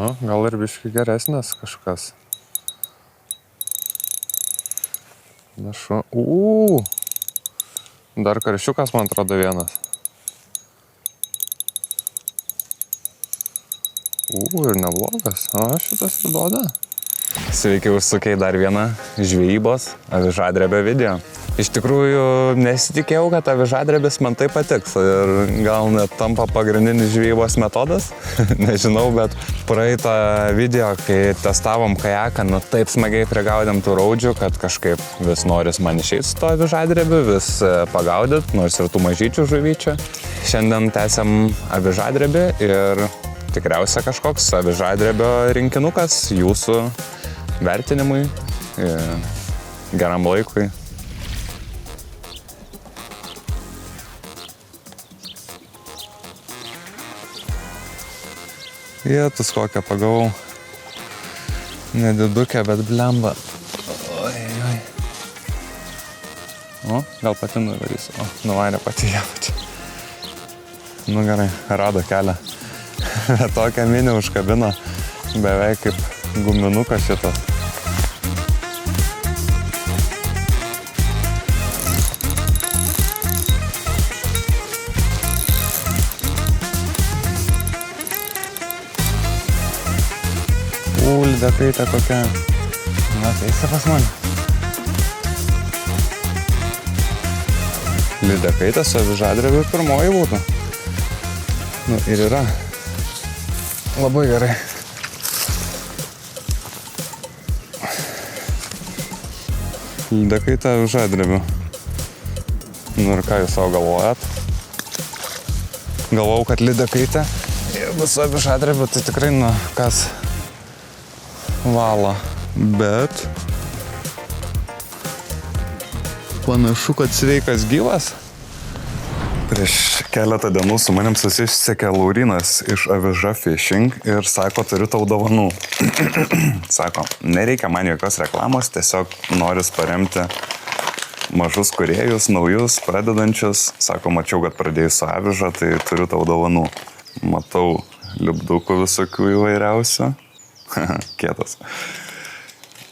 Nu, gal ir biškai geresnis kažkas. Našu. Dar karšiukas, man atrodo, vienas. Ir neblogas. O, šitas ir duoda. Sveiki, užsukiai dar vieną žvejybos avižadrebio video. Iš tikrųjų, nesitikėjau, kad avižadrebis man tai patiks ir gal net tampa pagrindinis žvejybos metodas. Nežinau, bet praeitą video, kai testavom kajaką, nu taip smagiai prigaudėm tų raudžių, kad kažkaip vis noris man išeit su to avižadrebiu, vis pagaudyt, nors ir tų mažyčių žuvyčių. Šiandien tęsiam avižadrebį ir tikriausia kažkoks avižadrebio rinkinukas jūsų vertinimui, geram laikui. Vietus kokią pagavau. Nedidukę, bet blemba. Oi. O, gal pati nuvarysiu. O, nuvarė pati ją pačią. Nu gerai, rado kelią. Tokią mini užkabino, beveik kaip guminukas šitas. Lydekaitė kokia. Na, teisė pas mane. Lydekaitė su avižadrebiu pirmoji būtų. Nu, ir yra. Labai gerai. Lydekaitė avižadrebiu. Nu ir ką jūs savo galvojat? Galvojau, kad lydekaitė. Jeigu su avižadrebiu, tai tikrai, nu, kas valą. Bet panašu, kad sveikas gyvas. Prieš keletą dienų su manim susisiekė Laurinas iš Aviža Fishing ir sako, turiu tau dovanų. Sako, nereikia man jokios reklamos, tiesiog noris paremti mažus kūrėjus, naujus, pradedančius. Sako, mačiau, kad pradėjai su aviža, tai turiu tau dovanų. Matau lipdukų visokių įvairiausių. Kietas.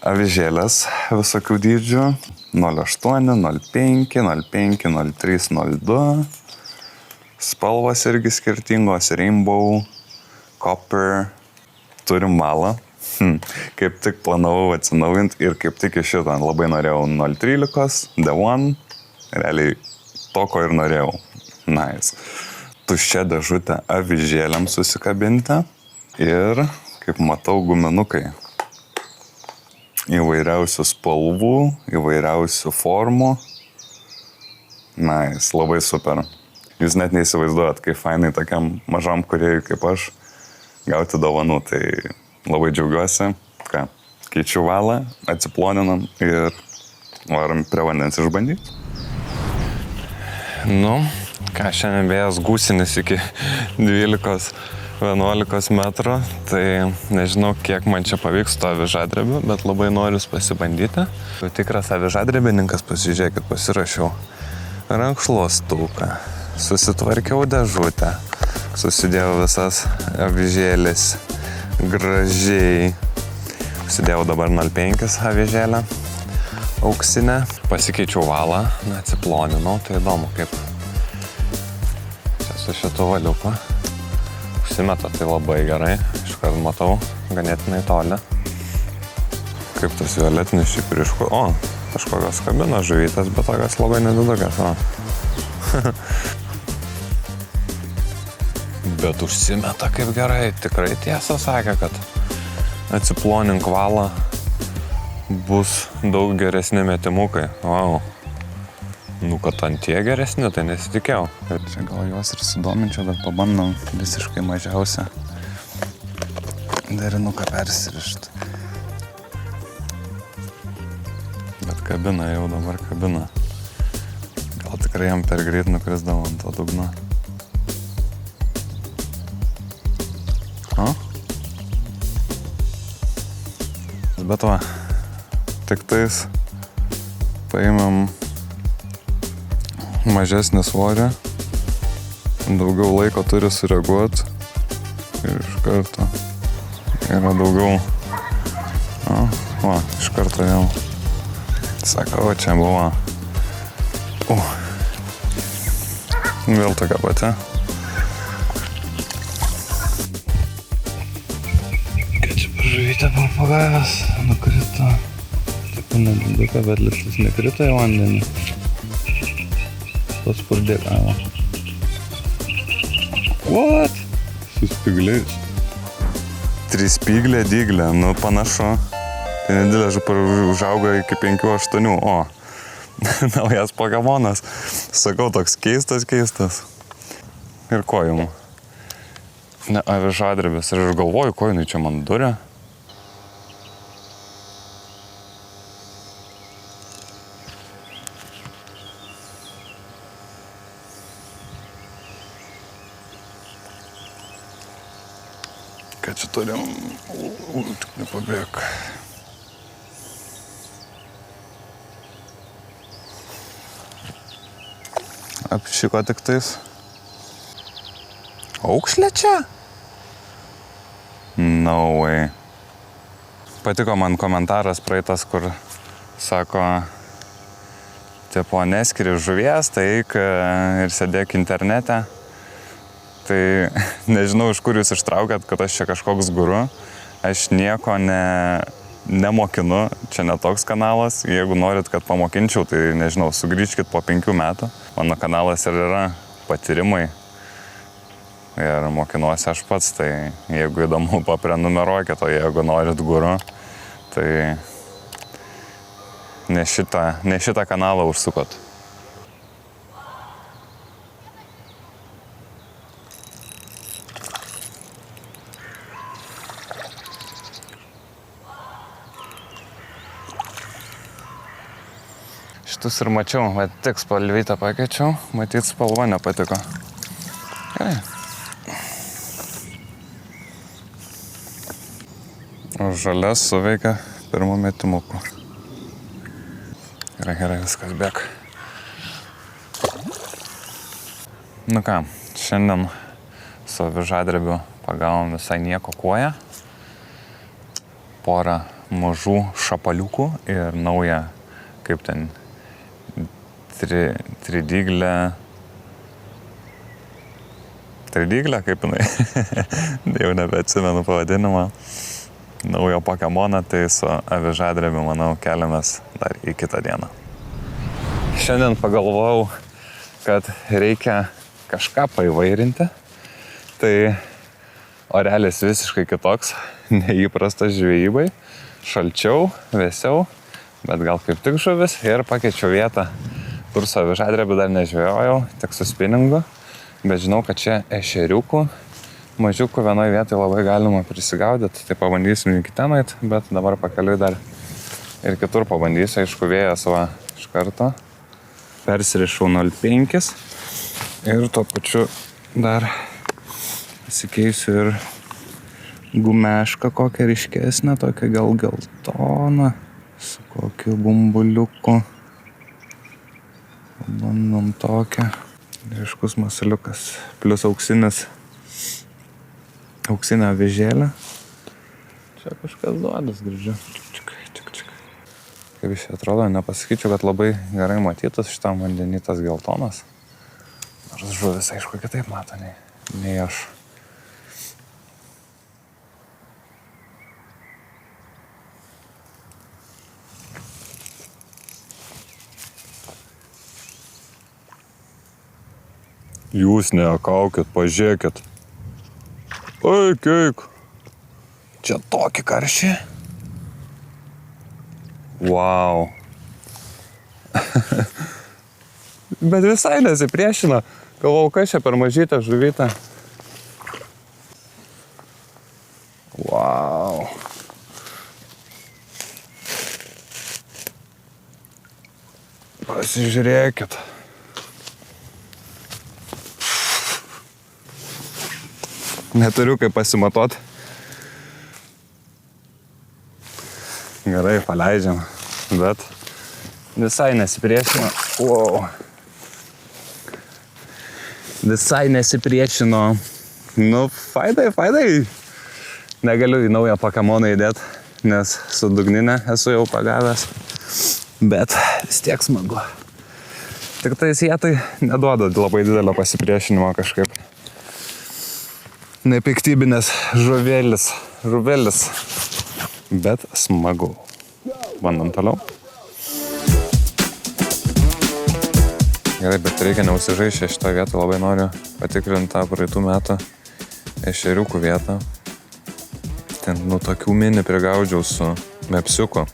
Avižėlės visokių dydžių. 0,8, 0,5, 0,5, 0,3, 0,2. Spalvos irgi skirtingos. Rainbow, copper. Turim malą. Kaip tik planavau atsinaujinti ir kaip tik iš šitą labai norėjau 0,13, D1. Realiai to, ko ir norėjau. Nice. Tuščia dėžutė avižėlėm susikabinti. Ir kaip matau, guminukai. Įvairiausių spalvų, įvairiausių formų. Nice, labai super. Jūs net neįsivaizduojat, kaip fainai tokiam mažam kūrėjui kaip aš gauti dovanų. Tai labai džiaugiuosi. Ką, keičiu valą, atsiploninam ir varom prie vandens išbandyti. Nu, ką, šiandien vėjas gūsinis iki 12-11 metrų, tai nežinau, kiek man čia pavyks to avižadrebiu, bet labai noriu pasibandyti. Tikras avižadrebininkas, pasižiūrėkit, pasirašiau rankšluostuką, susitvarkiau dėžutę, susidėjau visas avižėlės gražiai, susidėjau dabar 0,5 avižėlę auksinę, pasikeičiau valą, atsiploninau, tai įdomu, kaip čia su šitu valiuku. Užsimeta tai labai gerai, iškart matau, ganėtinai toli. Kaip tas violetinis šiaip ryšku. O, kažkokios kabina žuvytės, bet tokios labai nedidukas. Bet užsimeta kaip gerai, tikrai tiesą sakė, kad atsiplonink valą bus daug geresni metimukai. Wow. Nu, kad ant tie geresni, tai nesitikėjau. Ir čia gal juos ir sudominčiau, bet pabandom visiškai mažiausią derinuką persirišti. Bet kabina jau dabar kabina. Gal tikrai jam per greit nukrisdavo ant to dugno. O? Bet va, tik tais paimam mažesnį svorį, daugiau laiko turi sureaguoti ir iš karto yra daugiau. Va, iš karto jau. Sakau, čia buvo. Vėl tokia pati. Kad čia pažuvytė papagavęs, nukrito. Taip, nediduka, bet liptis nekrito į vandenį. Paspurdėkavo. What? Su spygliais. Trispyglė dyglė, nu panašu. Tai nedidelė užauga iki 5-8, o. Naujas Pokemonas. Sakau, toks keistas. Ir ko jum? Ne, avižadrebis. Ir aš galvoju, ko jinai čia man duria. Ką čia turim? Tik nepabėg. Apšiko tik tais. Aukšlė čia? No way. Patiko man komentaras praeitas, kur sako, tipo, neskiri žuvies, tai eik ir sėdėk internete. Tai nežinau, iš kur jūs ištraukėt, kad aš čia kažkoks guru. Aš nieko nemokinu, čia netoks kanalas. Jeigu norit, kad pamokinčiau, tai nežinau, sugrįžkit po 5 metų. Mano kanalas ir yra patyrimai. Ir mokinuosi aš pats, tai jeigu įdomu, paprenumeruokit, o jeigu norit guru, tai ne šitą kanalą užsukot. Šitus ir mačiau, bet tik spalvytą pakeičiau, matyt spalva nepatiko. Gerai. O žalias suveikia pirmų metimukų. Gerai, viskas bėg. Nu ką, šiandien su avižadrebiu pagavom visai nieko koją. Porą mažų šapaliukų ir naują, kaip ten, tridyglę, kaip jinai, jau nebeatsimenu pavadinimą, naujo Pokemoną, tai su avižadrebiu, manau, keliamės dar į kitą dieną. Šiandien pagalvojau, kad reikia kažką paįvairinti, tai orelis visiškai kitoks, neįprastas žvejybai, šalčiau, vėsiau, bet gal kaip tik žuvis ir pakeičiau vietą, kur su avižadrebiu dar nežvejojau, tik su spinningu, bet žinau, kad čia ešeriukų, mažiukų vienoje vietoje labai galima prisigaudyti, tai pabandysim iki ten eit, bet dabar pakeliui dar ir kitur pabandysiu, aišku, vėjas va iš karto, persirišau 0,5 ir tuo pačiu dar pasikeisiu ir gumešką kokią ryškesnę, tokią gal geltoną, su kokiu bumbuliuku. Bandom tokią. Ryškus masaliukas. Plius auksinė avižėlė. Čia kažkas duodas girdžiu. Čik. Kaip iš atrodo, nepasakyčiau, kad labai gerai matytas šitam vandenį tas geltonas. Nors žuvis, aišku, kitaip mato nei aš. Jūs neakaukit, pažiūrėkit. Eik. Čia tokį karšį. Wow. Bet visai nesipriešina. Galvau, kas čia per mažytę žuvytę. Wow. Pasižiūrėkit. Neturiu kaip pasimatuot. Gerai, paleidžiam, bet visai nesipriešino. Wow. Visai nesipriešino. Nu, faidai. Negaliu į naują Pokemoną įdėti, nes su dugninė esu jau pagavęs. Bet vis tiek smagu. Tik tais jie tai neduoda labai didelio pasipriešinimo kažkaip. Nepiktybinės žuvelis. Bet smagu. Bandom toliau. Gerai, bet reikia neusižaisti šitą vietą. Labai noriu patikrinti tą praeitų metų ešeriukų vietą. Ten, tokių mini prigaudžiau su mepsiuku.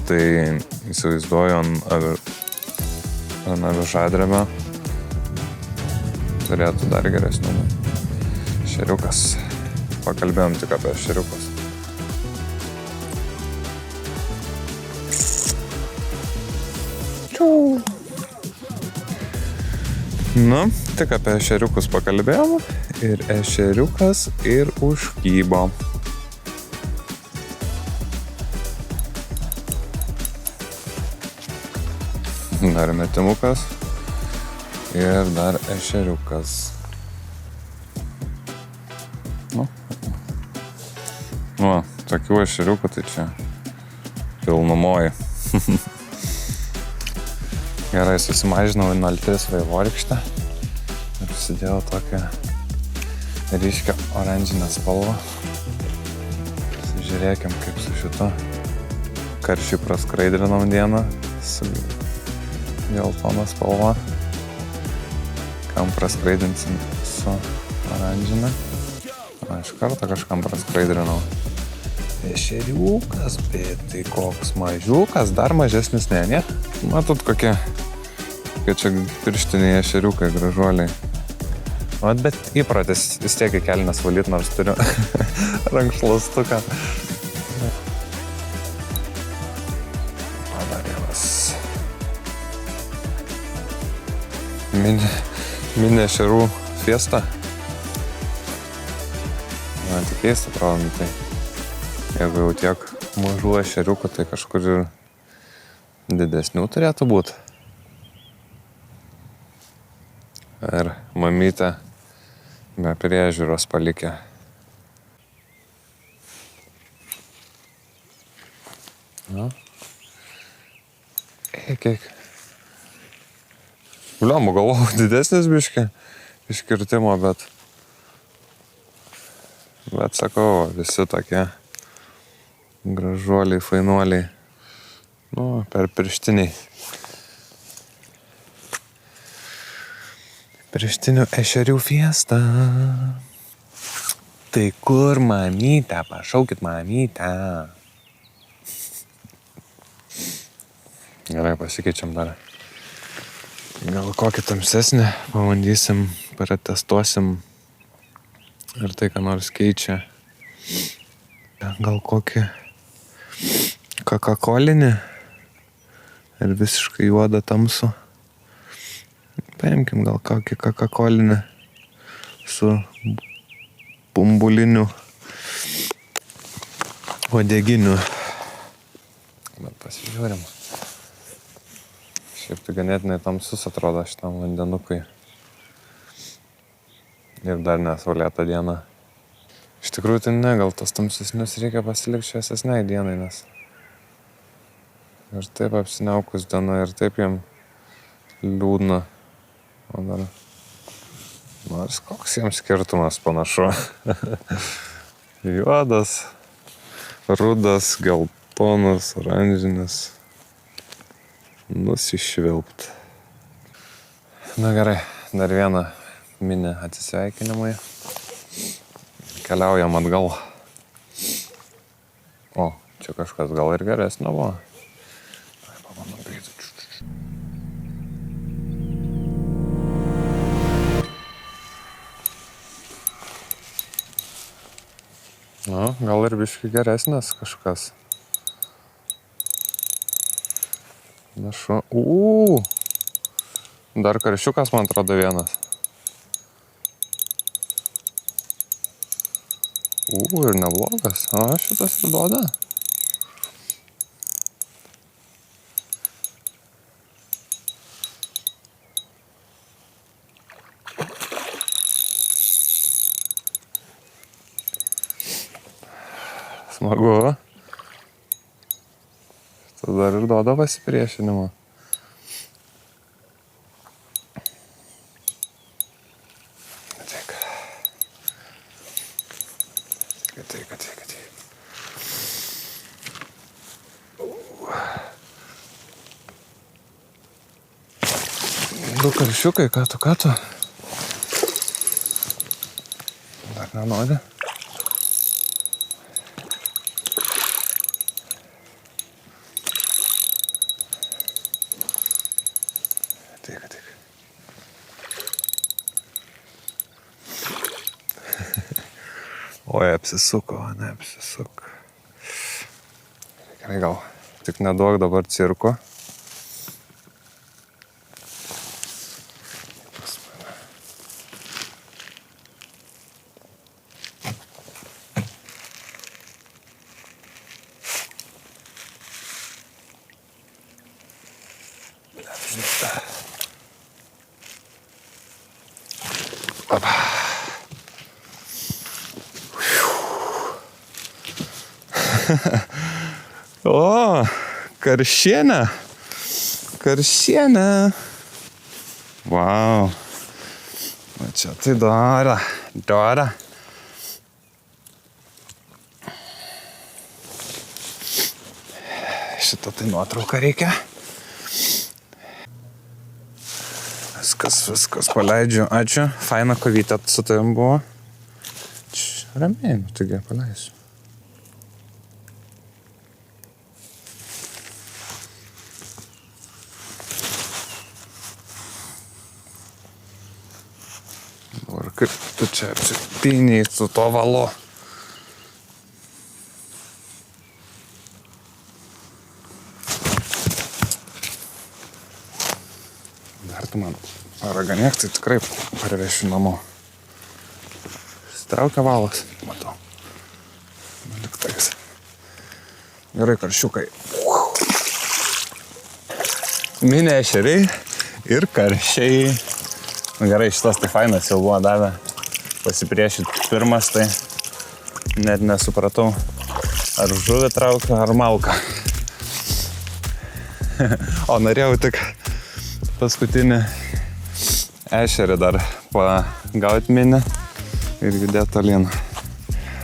Tai įsivaizduoju ant avižadrebio. Turėtų dar geresnių. Ešeriukas. Pakalbėjom tik apie ešeriukus. Nu, tik apie ešeriukus pakalbėjom. Ir ešeriukas ir užkybo. Dar metimukas. Ir dar ešeriukas. Nu, tokių ešeriukų tai čia pilnumoji. Gerai, susimažinau 0,3 vaivorykštę ir susidėjau tokią ryškią oranžinę spalvą. Žiūrėkim, kaip su šito karščiui praskraidrinom dieną su geltona spalva. Kam praskraidinsim su oranžinė. Iš karto kažkam praskraidrinau. Ešeriukas, bet tai koks mažiukas, dar mažesnis ne? Matot, kokie čia pirštiniai ešeriukai, gražuoliai. Bet įpratis vis tiek į kelnes valyt, nors turiu rankšluostuką. Dar vienas. Mini ešerių fiesta. Man tik keista, atrodo, tai jeigu jau tiek mažų ešeriukų, tai kažkur ir didesnių turėtų būti. Ir mamytė be priežiūros palikė. Na. Eik. Bliomų galvojau, didesnis biškį iškirtimo, bet sakau, visi tokie gražuoliai, fainuoliai. Nu, per pirštiniai. Pirštinių ešerių fiesta. Tai kur mamytę? Pašaukit mamytę. Gerai, pasikeičiam dar. Gal kokį tamsesnį pabandysim, pratestuosim. Ir tai, ką nors keičia. Gal kokį kakakolinį. Ir visiškai juodą tamsų. Paimkim gal kokį kakakolinį su bumbuliniu uodeginiu. Bet pasižiūrim. Šiaip tai ganėtinai tamsus atrodo šitam vandenukui. Ir dar nesaulėta diena. Iš tikrųjų tai ne, gal tos tamsesnius reikia pasilikti šviesesniai dienai, nes ir taip apsiniaukus diena, ir taip jam liūdna. O dar nors koks jam skirtumas panašu. Juodas, rudas, geltonas, oranžinis. Nusišvilpt. Na gerai, dar vieną mini atsisveikinimai. Keliaujam atgal. O, čia kažkas gal ir geresnio buvo. Pabandom greitai. Na, gal ir biškai geresnis kažkas. Našu. Dar karšiukas, man atrodo, vienas. Ir neblogas. O, šitas ir duoda. Smagu. Tai dar ir duoda pasipriešinimo. Ateik. Du karšiukai, ką tu? Dar nenori? Ateik. Oi, apsisuko. Gerai, gal. Tik neduok dabar cirko. O, karšienė. Vau. O čia tai dora. Šitą tai nuotrauką reikia. Viskas paleidžiu. Ačiū. Faina kovytė su tavim buvo. Ramiai, taigi paleisiu. Ir kaip tu čia apsipyniai su to valu. Dar tu man paraganėk, tai tikrai parvešiu namo. Straukia valas, matau. Liktais. Gerai, karšiukai. Minė ešeriai ir karšiai. Gerai, šitas tai fainas jau buvo davę pasipriešyti pirmas, tai net nesupratau, ar žuvį traukiu, ar malką. O norėjau tik paskutinį ešerį dar pagauti minę ir judėti tolyn.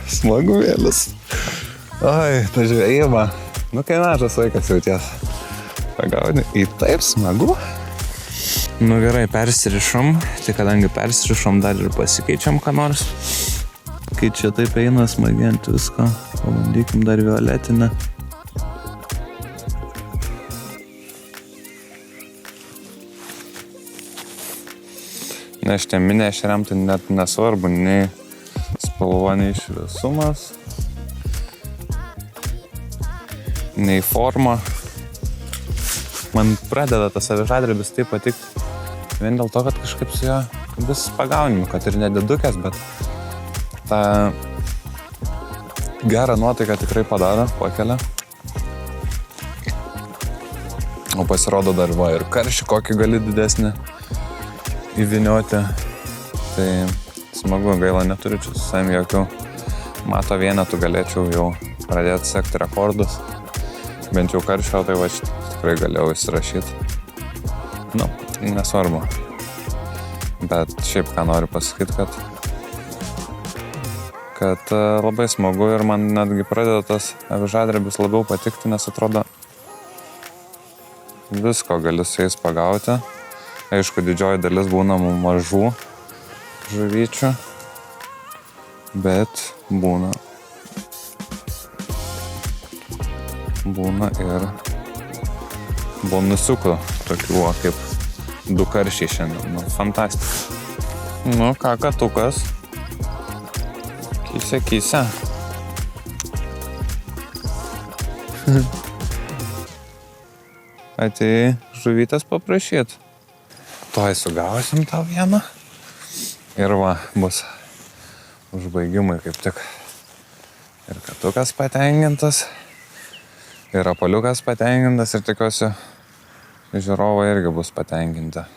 Smagu vėlis. Oi, ta žvejyba. Kai mažas vaikas jauties. Pagauni. Į taip smagu. Gerai, persirišom. Tai kadangi persirišom, dar ir pasikeičiam ką nors. Kai čia taip eina smagiant viską. Pabandykim dar violetinę. Šitie minė ešeriam tai net nesvarbu, nei spalva, nei šviesumas, nei forma. Man pradeda tas avižadrebis taip patikti. Vien dėl to, kad kažkaip su jo vis pagaunimu, kad ir nedidukės, bet tą gerą nuotaiką tikrai padaro, pakelia. O pasirodo dar va ir karšį kokį gali didesnį įvinioti. Tai smagu, gaila neturiu čia su savim jokių mato vienetų, galėčiau jau pradėti sekti rekordus. Bent jau karšio, tai va tikrai galėjau įsirašyti. Nesvarbu. Bet šiaip ką noriu pasakyti, kad labai smagu ir man netgi pradeda tas avižadrebis labiau patikti, nes atrodo visko gali su jais pagauti. Aišku, didžioji dalis būna mažų žuvyčių, bet būna ir bonusiukų, tokių kaip du karšiai šiandien. Fantastika. Ką, katukas? Kyse. Atėjai žuvytės paprašyt. Tuoj sugausim tau vieną. Ir va, bus užbaigimai kaip tik. Ir katukas patenkintas. Ir apaliukas patenkintas. Ir tikiuosi, žiūrovai irgi bus patenkinti.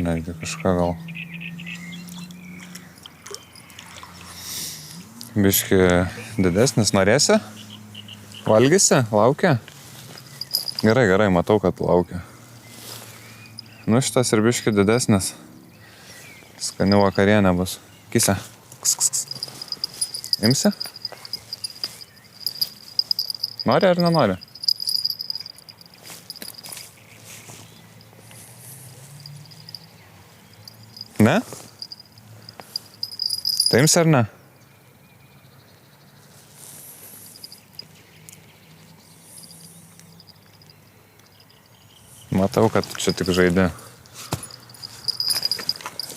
Netgi kažką gal biški didesnis. Norėsi? Valgysi? Laukia? Gerai, matau, kad laukia. Nu, šitas ir biški didesnis. Skani vakarienė bus. Kise. Imsi? Nori ar nenori? Ne? Tai imsi ar ne? Matau, kad čia tik žaidė.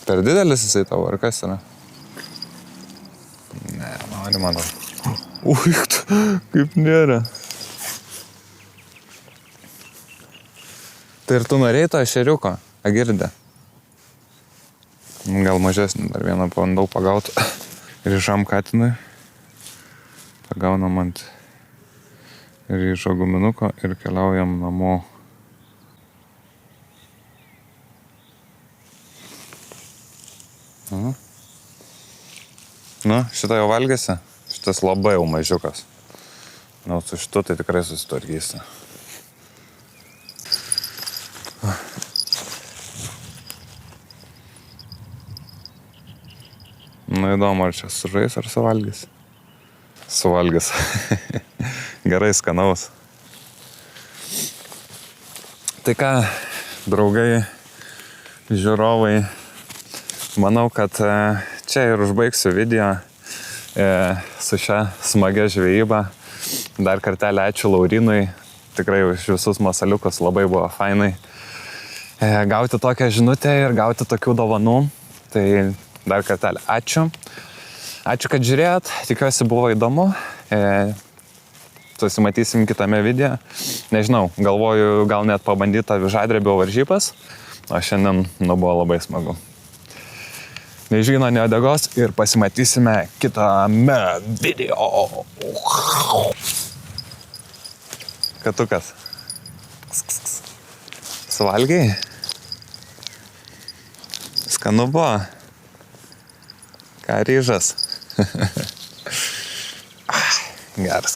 Per didelis jisai tavo, ar kas yra? Ne, nori manau. Uikt, kaip nėra. Tai ir tu norėjai to ešeriuko, agirdė? Gal mažesnį, dar vieną pabandau pagauti. Rišam katinui. Pagaunam ant ryžo guminuko ir keliaujam namo. Nu, šitą jau valgėsi? Šitas labai jau mažiukas. Nu, su šitu tai tikrai susitvarkysi. Nu, įdomu, ar čia sužais, ar suvalgys? Suvalgys. Gerai, skanaus. Tai ką, draugai, žiūrovai, manau, kad čia ir užbaigsiu video su šią smagia žvejyba. Dar kartelį ačiū Laurinui, tikrai už visus masaliukus labai buvo fainai. Gauti tokią žinutę ir gauti tokių dovanų, tai dar kartelį ačiū. Ačiū, kad žiūrėjot, tikiuosi buvo įdomu. Susimatysim kitame video. Nežinau, galvoju gal net pabandyti avižadrebio varžybas, o šiandien buvo labai smagu. Neišgyno neodegos ir pasimatysime kitame video. Katukas. Suvalgiai? Skanu buvo. Ką ryžas? Geras.